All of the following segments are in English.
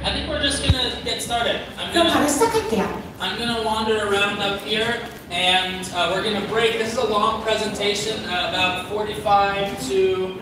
I think we're just gonna get started. 그럼 바로 시작할게요. I'm gonna wander around up here, and we're gonna break. This is a long presentation, about 45 to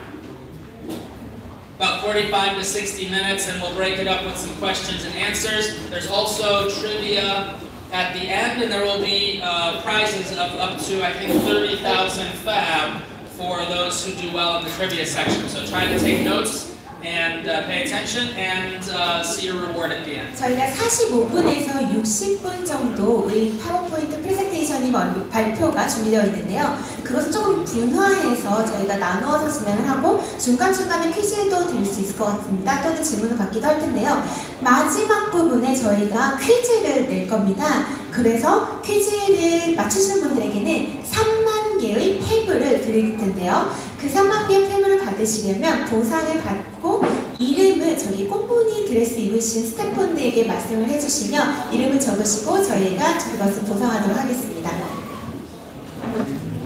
60 minutes, and we'll break it up with some questions and answers. There's also trivia at the end, and there will be prizes of up to, I think, 30,000 Fab for those who do well in the trivia section. So try to take notes and pay attention and see your reward at the end. 저희가 45분에서 60분 정도의 파워포인트 프레젠테이션이 발표가 준비되어 있는데요. 그것을 조금 분화해서 저희가 나누어서 진행을 하고 중간중간에 퀴즈도 드릴 수 있을 것 같습니다. 또는 질문을 받기도 할 텐데요. 마지막 부분에 저희가 퀴즈를 낼 겁니다. 그래서 퀴즈를 맞추시는 분들에게는 3만 개의 팩을 드릴 텐데요. 그 3만 개의 팩을 받으시려면 보상을 받고 이름을 저희 꽃무늬 드레스 입으신 스태프분들에게 말씀을 해주시면 이름을 적으시고 저희가 그것을 보상하도록 하겠습니다.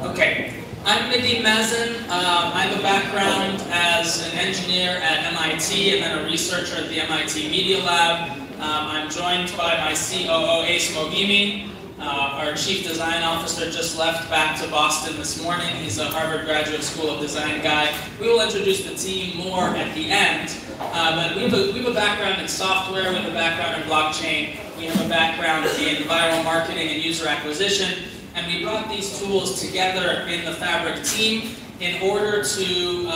Okay, I'm Nadim Mazen. I have a background as an engineer at MIT and then a researcher at the MIT Media Lab. I'm joined by my COO, Ace Mogimi. Our Chief Design Officer just left back to Boston this morning. He's a Harvard Graduate School of Design guy. We will introduce the team more at the end. But we have a background in software, we have a background in blockchain, we have a background in viral marketing and user acquisition, and we brought these tools together in the Fabrk team in order to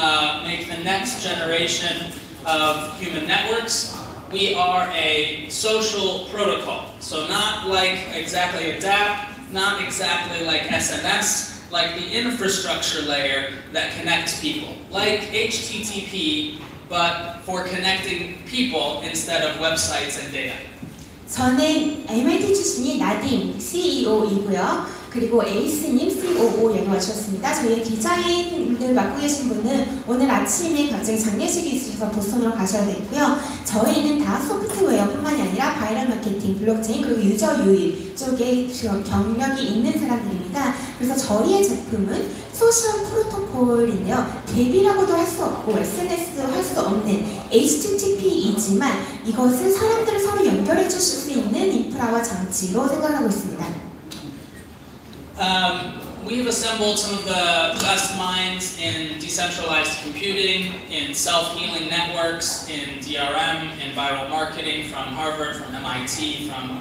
make the next generation of human networks. We are a social protocol, so not like exactly a DApp, not exactly like SNS, like the infrastructure layer that connects people, like HTTP, but for connecting people instead of websites and data. 저는 MIT 출신인 나딘 CEO이고요. 그리고 에이스님 COO 연구 마쳤습니다. 저희 디자인을 맡고 계신 분은 오늘 아침에 갑자기 장례식이 있으셔서 보스턴으로 가셔야 됐고요. 저희는 다 소프트웨어뿐만이 아니라 바이럴 마케팅, 블록체인 그리고 유저 UI 쪽에 경력이 있는 사람들입니다. 그래서 저희의 제품은 소셜 프로토콜인데요. 앱이라고도 할 수 없고 SNS도 할 수 없는 HTTP이지만 이것을 사람들을 서로 연결해 주실 수 있는 인프라와 장치로 생각하고 있습니다. We have assembled some of the best minds in decentralized computing, in self-healing networks, in DRM, in viral marketing from Harvard, from MIT, from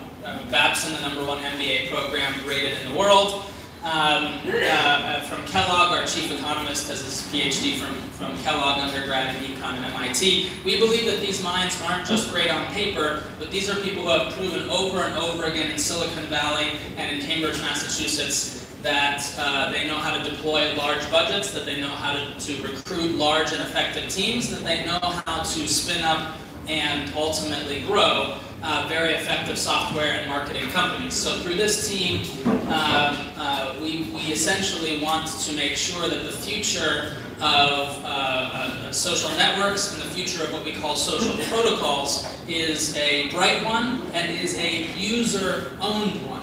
Babson, the #1 MBA program rated in the world. From Kellogg, our chief economist has his PhD from Kellogg undergrad in econ and MIT. We believe that these minds aren't just great on paper, but these are people who have proven over and over again in Silicon Valley and in Cambridge, Massachusetts, that they know how to deploy large budgets, that they know how to recruit large and effective teams, that they know how to spin up and ultimately grow very effective software and marketing companies. So through this team, we essentially want to make sure that the future of social networks and the future of what we call social protocols is a bright one and is a user-owned one.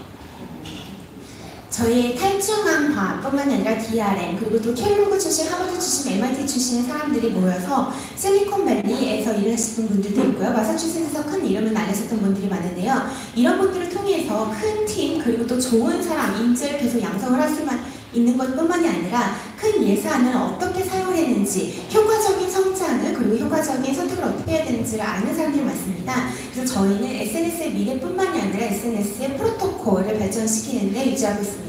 저희의 탈중앙 과학뿐만 아니라 DRM 그리고 또 켈로그 출신, 하버드 출신, MIT 출신의 사람들이 모여서 실리콘밸리에서 일을 하시는 분들도 있고요. 마사추세츠에서 큰 이름을 날렸었던 분들이 많은데요. 이런 분들을 통해서 큰 팀 그리고 또 좋은 사람, 인재를 계속 양성을 할 수만 있는 것뿐만이 아니라 큰 예산을 어떻게 사용했는지 효과적인 성장을 그리고 효과적인 선택을 어떻게 해야 되는지를 아는 사람들이 많습니다. 그래서 저희는 SNS의 미래뿐만이 아니라 SNS의 프로토콜을 발전시키는데 유지하고 있습니다.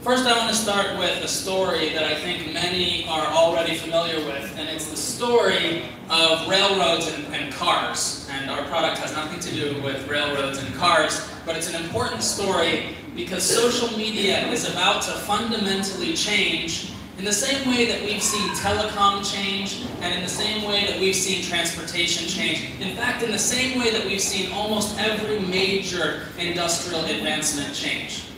First, I want to start with a story that I think many are already familiar with, and it's the story of railroads and cars. And our product has nothing to do with railroads and cars, but it's an important story because social media is about to fundamentally change in the same way that we've seen telecom change, and in the same way that we've seen transportation change. In fact, in the same way that we've seen almost every major industrial advancement change.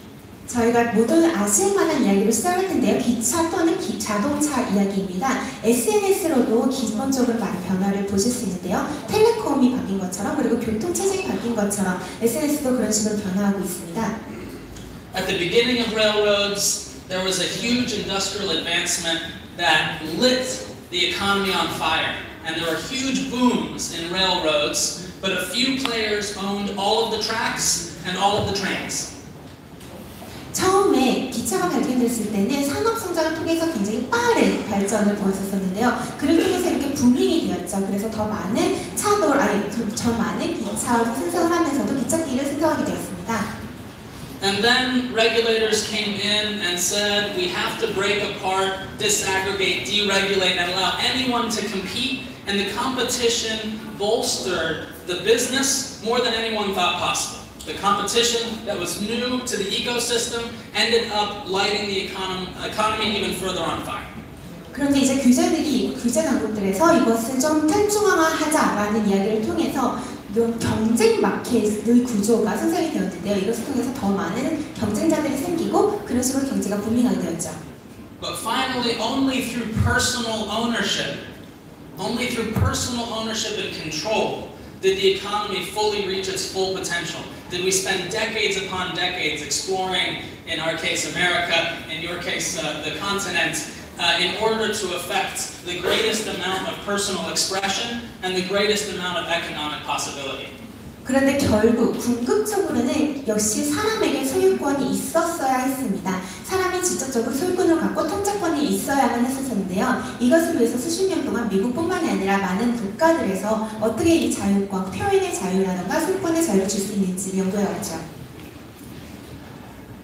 저희가 모두 아실 만한 이야기로 시작할 텐데요. 기차 또는 자동차 이야기입니다. SNS로도 기본적으로 많은 변화를 보실 수 있는데요. 텔레콤이 바뀐 것처럼 그리고 교통체증이 바뀐 것처럼 SNS도 그런 식으로 변화하고 있습니다. At the beginning of railroads, there was a huge industrial advancement that lit the economy on fire. and there were huge booms in railroads, but a few players owned all of the tracks and all of the trains. 처음에 기차가 발견됐을 때는 산업 성장을 통해서 굉장히 빠른 발전을 보였었는데요. 그를 통해서 이렇게 붐링이 되었죠. 그래서 더 많은 더 많은 기차를 생성을 하면서도 기찻길을 생성하게 되었습니다. And then regulators came in and said, we have to break apart, disaggregate, deregulate, and allow anyone to compete. And the competition bolstered the business more than anyone thought possible. The competition that was new to the ecosystem ended up lighting the economy even further on fire. 그런데 이제 규제 당국들에서 이것을 좀 탈중앙화하자라는 이야기를 통해서 경쟁 마켓의 구조가 생성이 되었는데요. 이것을 통해서 더 많은 경쟁자들이 생기고 그런 식으로 경제가 붐링하게 되었죠. But finally, only through personal ownership and control, did the economy fully reach its full potential? Did we spend decades upon decades exploring, in our case America, in your case the continent, in order to affect the greatest amount of personal expression and the greatest amount of economic possibility? 그런데 결국 궁극적으로는 역시 사람에게 소유권이 있었어야 했습니다. 사람이 직접적으로 소유권을 갖고 통제권이 있어야만 했었는데요. 이것을 위해서 수십 년 동안 미국뿐만이 아니라 많은 국가들에서 어떻게 이 자유권, 표현의 자유라든가 소유권의 자유를 줄 수 있는지 연구해왔죠.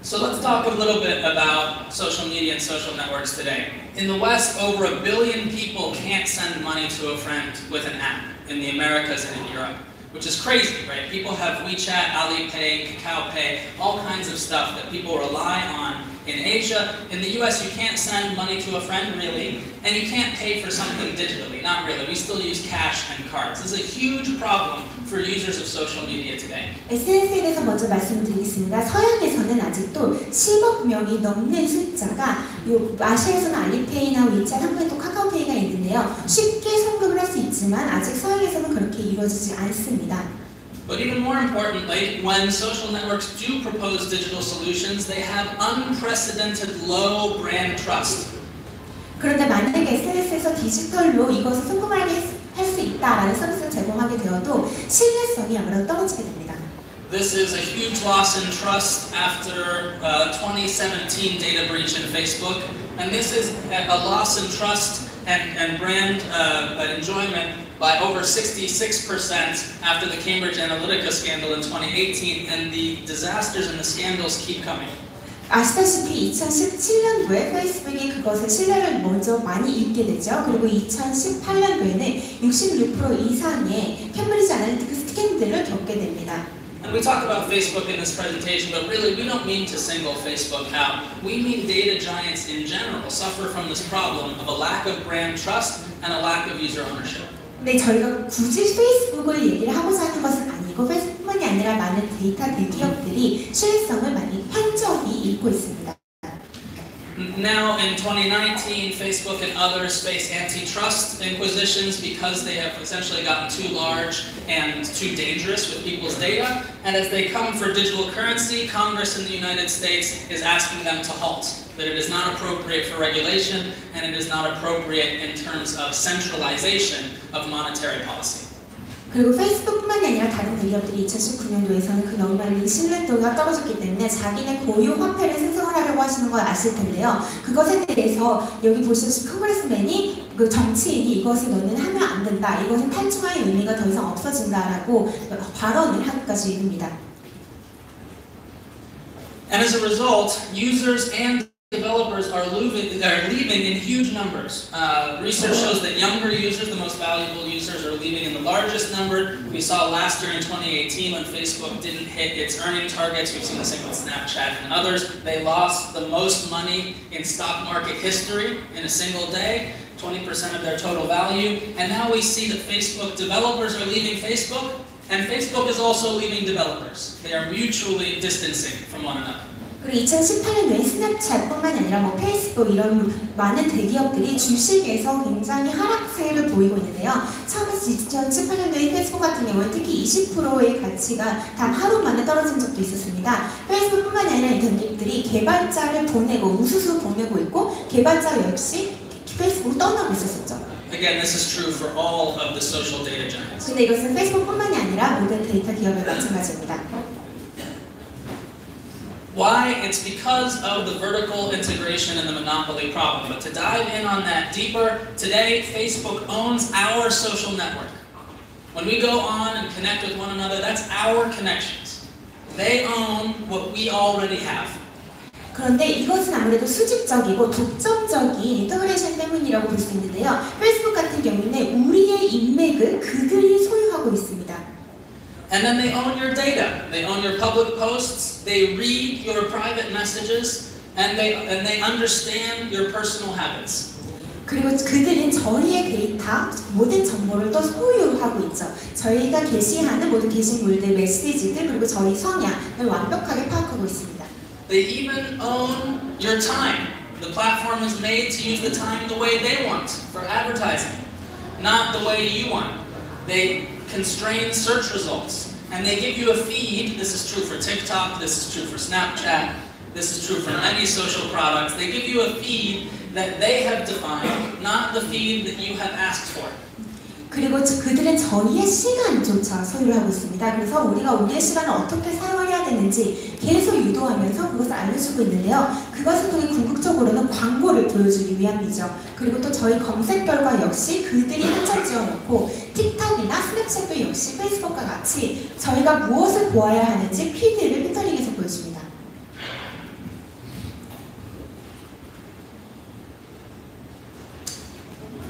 So let's talk a little bit about social media and social networks today. In the West, over 1 billion people can't send money to a friend with an app in the Americas and in Europe, which is crazy, right? People have WeChat, Alipay, KakaoPay, all kinds of stuff that people rely on in Asia. In the US, you can't send money to a friend, really, and you can't pay for something digitally, not really. We still use cash and cards. This is a huge problem for users of social media today. SNS에 대해서 먼저 말씀드리겠습니다. 서양에서는 아직도 10억 명이 넘는 숫자가 아시아에서는 알리페이나 위챗, 한국에도 카카오페이가 있는데요. 쉽게 송금을 할 수 있지만 아직 서양에서는 그렇게 이루어지지 않습니다. But even more importantly, when social networks do propose digital solutions, they have unprecedented low brand trust. 그런데 만약에 SNS에서 디지털로 이것을 송금하게 할 수 있다라는 서비스를 제공하게 되어도 신뢰성이 아무래도 떨어지게 됩니다. This is a huge loss in trust after 2017 data breach in Facebook, and this is a loss in trust and brand enjoyment by over 66% after the Cambridge Analytica scandal in 2018, and the disasters and the scandals keep coming. 아시다시피 2017년도에 페이스북이 그것의 신뢰를 먼저 많이 잃게 되죠. 그리고 2018년도에는 66% 이상의 캠브리지 애널리티카 스캔들을 겪게 됩니다. And we talk about Facebook in this presentation, but really we don't mean to single Facebook out. We mean data giants in general suffer from this problem of a lack of brand trust and a lack of user ownership. 네, 저희가 굳이 페이스북을 얘기를 하고자 하는 것은 아니고 페이스북만이 아니라 많은 데이터 대기업들이 신뢰성을 많이 완전히 잃고 있습니다. Now in 2019, Facebook and others face antitrust inquisitions because they have essentially gotten too large and too dangerous with people's data. And as they come for digital currency, Congress in the United States is asking them to halt. That it is not appropriate for regulation and it is not appropriate in terms of centralization of monetary policy. 그리고 페이스북뿐만이 아니라 다른 대기업들이 2019년도에서는 그 너무 많은 신뢰도가 떨어졌기 때문에 자기네 고유 화폐를 생성을 하려고 하시는 걸 아실 텐데요. 그것에 대해서 여기 보시다시피 컨그레스맨이 그 정치인이 이것을 너는 하면 안 된다. 이것은 탈중화의 의미가 더 이상 없어진다라고 발언을 하기까지 이릅니다. And as a result, users and developers are leaving in huge numbers. Research shows that younger users, the most valuable users, are leaving in the largest number. We saw last year in 2018 when Facebook didn't hit its earning targets. We've seen the same with Snapchat and others. They lost the most money in stock market history in a single day, 20% of their total value. And now we see that Facebook developers are leaving Facebook, and Facebook is also leaving developers. They are mutually distancing from one another. 그리고 2018년도에 스냅챗뿐만 아니라 페이스북 이런 많은 대기업들이 주식에서 굉장히 하락세를 보이고 있는데요. 처음에 2018년도에 페이스북 같은 경우는 특히 20%의 가치가 단 하루 만에 떨어진 적도 있었습니다. 페이스북뿐만 아니라 이 대기업들이 개발자를 보내고 우수수 보내고 있고 개발자 역시 페이스북을 떠나고 있었죠. again, this is true for all of the social data giants. 근데 이것은 페이스북뿐만이 아니라 모든 데이터 기업에 마찬가지입니다. Why? It's because of the vertical integration and the monopoly problem. But to dive in on that deeper, today Facebook owns our social network. When we go on and connect with one another, that's our connections. They own what we already have. 그런데 이것은 아무래도 수직적이고 독점적인 인터그레이션 때문이라고 볼 수 있는데요. 페이스북 같은 경우는 우리의 인맥을 그들이 소유하고 있습니다. And then they own your data. They own your public posts. They read your private messages, and they understand your personal habits. 그리고 그들은 저희의 데이터, 모든 정보를 또 소유하고 있죠. 저희가 게시하는 모든 게시물들, 메시지들, 그리고 저희 성향을 완벽하게 파악하고 있습니다. They even own your time. The platform is made to use the time the way they want for advertising, not the way you want. They constrain search results, and they give you a feed. This is true for TikTok, this is true for Snapchat, this is true for many social products. They give you a feed that they have defined, not the feed that you have asked for. 그리고 그들은 저희의 시간조차 소유를 하고 있습니다. 그래서 우리가 우리의 시간을 어떻게 사용을 해야 되는지 계속 유도하면서 그것을 알려주고 있는데요. 그것을 통해 궁극적으로는 광고를 보여주기 위함이죠. 그리고 또 저희 검색 결과 역시 그들이 한정 지어놓고 틱톡이나 스냅챗도 역시 페이스북과 같이 저희가 무엇을 보아야 하는지 피드를 필터링해서 보여줍니다.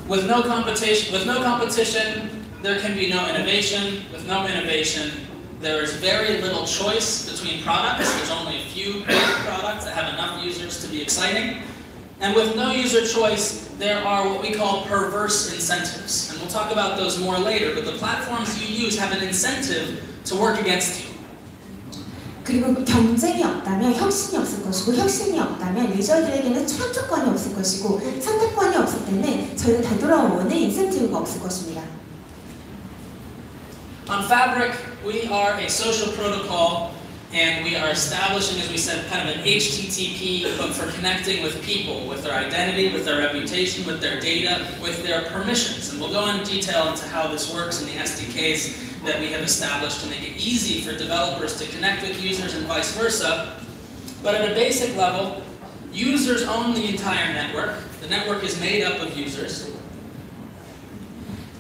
With no competition, there can be no innovation. With no innovation, there is very little choice between products. There's only a few big products that have enough users to be exciting. And with no user choice, there are what we call perverse incentives. And we'll talk about those more later, but the platforms you use have an incentive to work against you. 그리고 경쟁이 없다면 혁신이 없을 것이고 혁신이 없다면 유저들에게는 창조권이 없을 것이고 선택권이 없을 때는 저희가 되돌아오는 인센티브가 없을 것입니다. On Fabrk, we are a social protocol, and we are establishing, as we said, kind of an HTTP, but for connecting with people, with their identity, with their reputation, with their data, with their permissions. And we'll go in detail into how this works in the SDKs that we have established to make it easy for developers to connect with users and vice versa. But at a basic level, users own the entire network. The network is made up of users.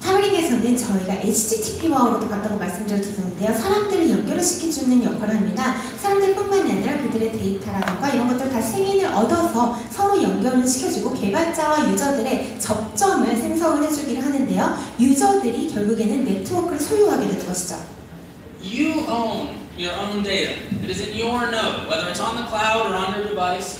파브릭에서는 저희가 HTTP와로도 같다고 말씀드렸는데요. 사람들을 연결을 시켜주는 역할을 합니다. 사람들뿐만이 아니라 그들의 데이터라든가 이런 것들 다 승인을 얻어서 서로 연결을 시켜주고 개발자와 유저들의 접점을 생성을 해주기를 하는데요. 유저들이 결국에는 네트워크를 소유하게 되는 것이죠. You own your own data. It is in your node, whether it's on the cloud or on your device.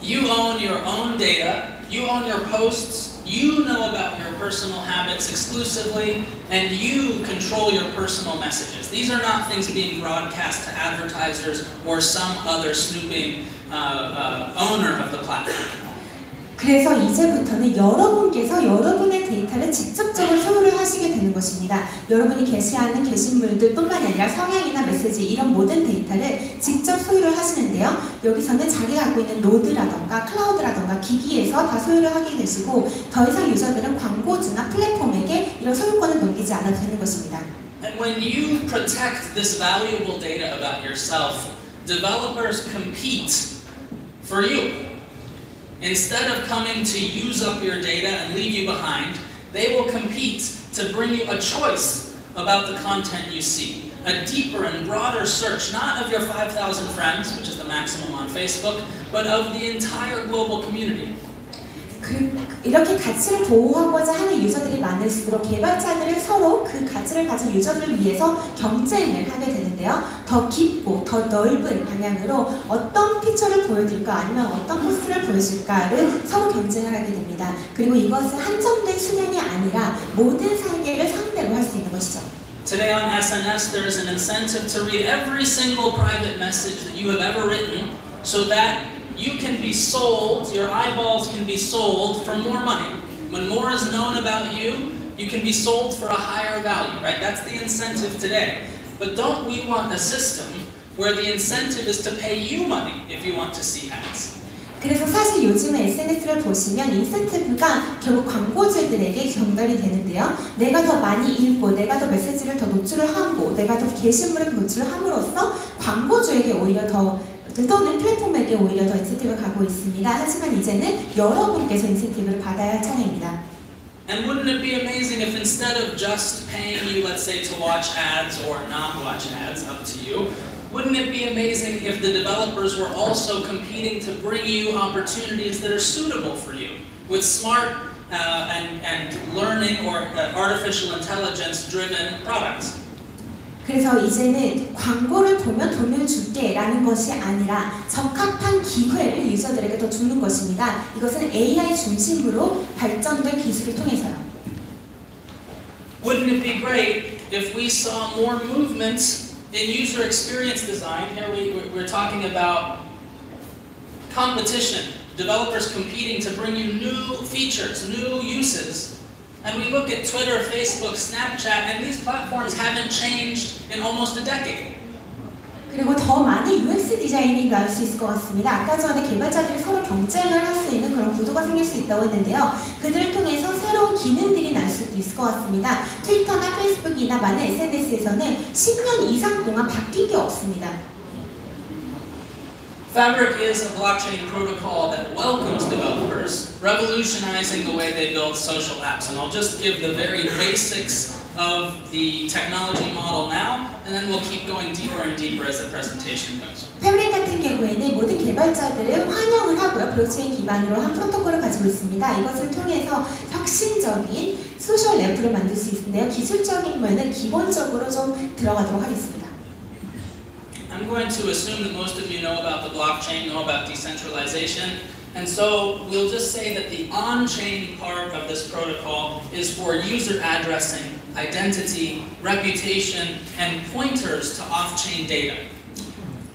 You own your own data. You own your posts. You know about your personal habits exclusively, and you control your personal messages. These are not things being broadcast to advertisers or some other snooping owner of the platform. 그래서 이제부터는 여러분께서 여러분의 데이터를 직접적으로 소유를 하시게 되는 것입니다. 여러분이 게시하는 게시물들뿐만 아니라 성향이나 메시지 이런 모든 데이터를 직접 소유를 하시는데요. 여기서는 자기가 갖고 있는 노드라던가 클라우드라던가 기기에서 다 소유를 하게 되시고 더 이상 유저들은 광고주나 플랫폼에게 이런 소유권을 넘기지 않아도 되는 것입니다. And when you protect this valuable data about yourself, developers compete for you. Instead of coming to use up your data and leave you behind, they will compete to bring you a choice about the content you see. A deeper and broader search, not of your 5,000 friends, which is the maximum on Facebook, but of the entire global community. 이렇게 가치를 보호하고자 하는 유저들이 많을수록 개발자들은 서로 그 가치를 가진 유저들을 위해서 경쟁을 하게 되는데요. 더 깊고 더 넓은 방향으로 어떤 피처를 보여줄까 아니면 어떤 포스트를 보여줄까를 서로 경쟁을 하게 됩니다. 그리고 이것은 한정된 수량이 아니라 모든 세계를 상대로 할 수 있는 것이죠. Today on SNS, there is an incentive to read every single private message that you have ever written so that you can be sold, your eyeballs can be sold for more money. When more is known about you, you can be sold for a higher value, right? That's the incentive today. But don't we want a system where the incentive is to pay you money if you want to see ads? 그래서 사실 요즘에 SNS를 보시면 인센티브가 결국 광고주들에게 전달이 되는데요. 내가 더 많이 읽고, 내가 더 메시지를 더 노출을 하고, 내가 더 게시물을 노출함으로써 광고주에게 오히려 또는 플랫폼에게 오히려 더 인센티브를 가고 있습니다. 하지만 이제는 여러분께서 인센티브를 받아야 할 차례입니다. And wouldn't it be amazing if instead of just paying you, let's say, to watch ads or not watch ads, up to you, wouldn't it be amazing if the developers were also competing to bring you opportunities that are suitable for you with smart and learning or artificial intelligence driven products? 그래서 이제는 광고를 보면 돈을 줄게 라는 것이 아니라 적합한 기회를 유저들에게 더 주는 것입니다. 이것은 AI 중심으로 발전된 기술을 통해서요. Wouldn't it be great if we saw more movements in user experience design? Here we're talking about competition, developers competing to bring you new features, new uses. And we look at Twitter, Facebook, Snapchat, and these platforms haven't changed in almost a decade. 그리고 더 많은 UX 디자인이 나올 수 있을 것 같습니다. 아까 전에 개발자들이 서로 경쟁을 할 수 있는 그런 구도가 생길 수 있다고 했는데요. 그들을 통해서 새로운 기능들이 날 수도 있을 것 같습니다. 트위터나 페이스북이나 많은 SNS에서는 10년 이상 동안 바뀐 게 없습니다. Fabrk is a blockchain protocol that welcomes developers, revolutionizing the way they build social apps. And I'll just give the very basics of the technology model now, and then we'll keep going deeper and deeper as the presentation goes. 패브릭 같은 경우에는 모든 개발자들을 환영을 하고요. 블록체인 기반으로 한 프로토콜을 가지고 있습니다. 이것을 통해서 혁신적인 소셜 앱을 만들 수 있는데요. 기술적인 면은 기본적으로 좀 들어가도록 하겠습니다. I'm going to assume that most of you know about the blockchain, know about decentralization, and so we'll just say that the on-chain part of this protocol is for user addressing, identity, reputation, and pointers to off-chain data.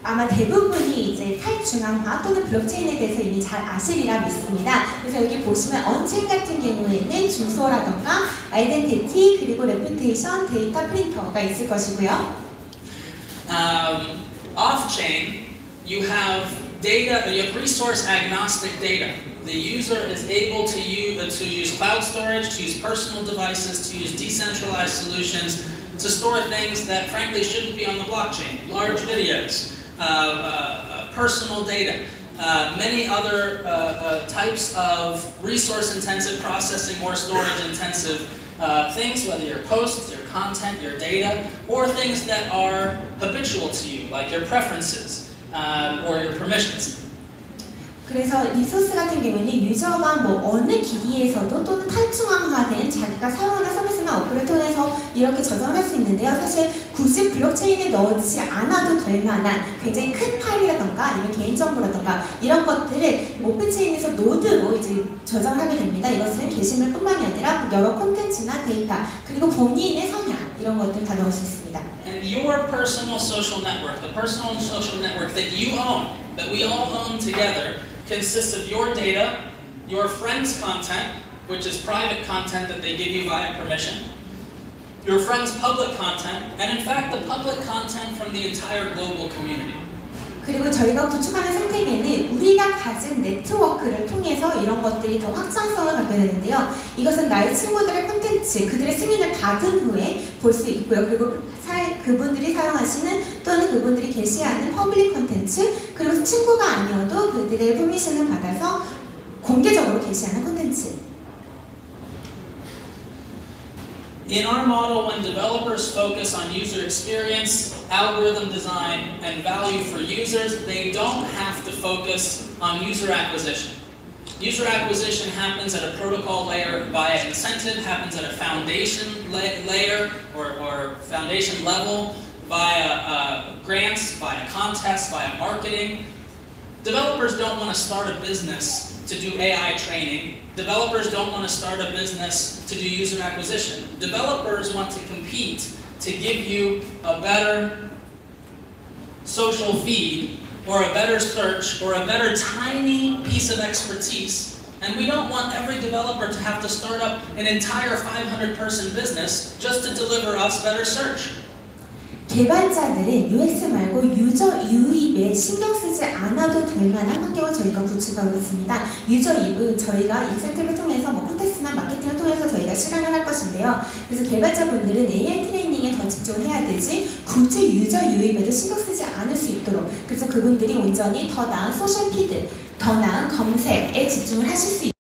아마 대부분이 이제 탈중앙화 또는 블록체인에 대해서 이미 잘 아시리라 믿습니다. 그래서 여기 보시면 언체인 같은 경우에는 주소라던가 아이덴티티 그리고 레퓨테이션, 데이터 프린터가 있을 것이고요. Off-chain, you have data, you have resource agnostic data. The user is able to use cloud storage, to use personal devices, to use decentralized solutions, to store things that frankly shouldn't be on the blockchain. Large videos, personal data, many other types of resource-intensive processing or storage-intensive things, whether your posts, your content, your data, or things that are habitual to you, like your preferences or your permissions. 그래서 리소스 같은 경우에는 유저가 어느 기기에서도 또는 탈중앙화된 자기가 사용하는 서비스나 어플을 통해서 이렇게 저장을 할 수 있는데요. 사실 굳이 블록체인에 넣지 않아도 될 만한 굉장히 큰 파일이라던가 아니면 개인정보라던가 이런 것들을 오픈체인에서 노드로 이제 저장을 하게 됩니다. 이것은 게시물뿐만이 아니라 여러 콘텐츠나 데이터 그리고 본인의 성향 이런 것들 다 넣을 수 있습니다. And your personal social network, the personal social network that you own, that we all own together, consists of your data, your friends' content, which is private content that they give you via permission, your friends' public content, and in fact the public content from the entire global community. 그리고 저희가 구축하는 생태계는 우리가 가진 네트워크를 통해서 이런 것들이 더 확장성을 갖게 되는데요. 이것은 나의 친구들의 콘텐츠, 그들의 승인을 받은 후에 볼 수 있고요. 그리고 그분들이 사용하시는 또는 그분들이 게시하는 퍼블릭 콘텐츠, 그리고 친구가 아니어도 그들의 퍼미션을 받아서 공개적으로 게시하는 콘텐츠. In our model, when developers focus on user experience, algorithm design, and value for users, they don't have to focus on user acquisition. User acquisition happens at a protocol layer via incentive, happens at a foundation layer or foundation level via grants, via contests, via marketing. Developers don't want to start a business to do AI training. Developers don't want to start a business to do user acquisition. Developers want to compete to give you a better social feed or a better search or a better tiny piece of expertise. And we don't want every developer to have to start up an entire 500-person business just to deliver us better search. 개발자들은 UX 말고 유저 유입에 신경 쓰지 않아도 될 만한 환경을 저희가 구축하고 있습니다. 유저 유입은 저희가 인센티브를 통해서 콘테스트나 마케팅을 통해서 저희가 실행을 할 것인데요. 그래서 개발자분들은 AI 트레이닝에 더 집중을 해야 되지 굳이 유저 유입에도 신경 쓰지 않을 수 있도록, 그래서 그분들이 온전히 더 나은 소셜 피드, 더 나은 검색에 집중을 하실 수 있도록